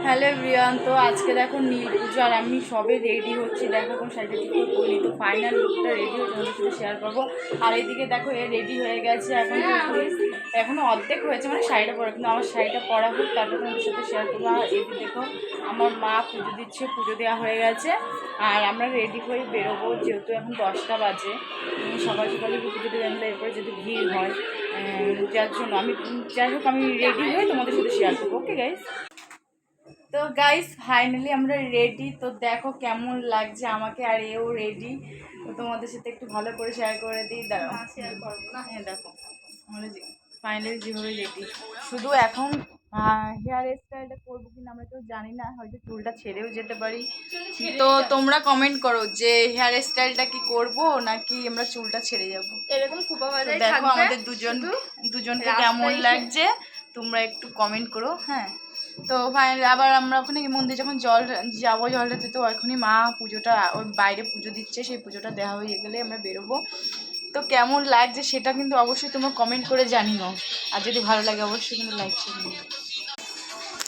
Hello everyone, তো আজকে দেখো নীল পুজো আর আমি সবে রেডি হচ্ছি। দেখো কোন শাড়িটা ঠিক করে করি, তো ফাইনাল লুকটা রেডি হচ্ছে তোমাদের সাথে শেয়ার করবো। আর এইদিকে দেখো এ রেডি হয়ে গেছে, এখনো অর্ধেক হয়েছে, মানে শাড়িটা পরা, কিন্তু আমার শাড়িটা পরা হোক তারপর তোমাদের সাথে শেয়ার করবো। আর এদিকে দেখো আমার মা পুজো দিচ্ছে, পুজো দেওয়া হয়ে গেছে আর আমরা রেডি হয়ে বেরোবো, যেহেতু এখন 10টা বাজে। সকাল সকালে পুজো দিয়ে আনলে এরপরে যদি ভিড় হয়, যার জন্য যাই হোক আমি রেডি হয়ে তোমাদের সাথে শেয়ার করবো। ওকে গাইস, তো গাইস ফাইনালি আমরা রেডি। তো দেখো কেমন লাগছে আমাকে, আর এও রেডি। তো তোমাদের সাথে একটু ভালো করে শেয়ার করে দিই, দাঁড়াও শেয়ার করবো না। হ্যাঁ দেখো আমরা ফাইনালি যেভাবে রেডি, শুধু এখন হেয়ার স্টাইলটা করবো কিনা আমরা কেউ জানি না, হয়তো চুলটা ছেড়েও যেতে পারি। তো তোমরা কমেন্ট করো যে হেয়ার স্টাইলটা কি করব নাকি আমরা চুলটা ছেড়ে যাবো। এরকম খুব দেখো আমাদের দুজনকে কেমন লাগছে তোমরা একটু কমেন্ট করো। হ্যাঁ, তো ফাইনালি আবার আমরা ওখানে মন্দিরে যখন জল ঢালতে, তো এখনই মা পুজোটা ওই বাইরে পুজো দিচ্ছে, সেই পুজোটা দেওয়া হয়ে গেলে আমরা বেরোবো। তো কেমন লাগছে সেটা কিন্তু অবশ্যই তোমরা কমেন্ট করে জানিও, আর যদি ভালো লাগে অবশ্যই কিন্তু লাইক শেয়ার।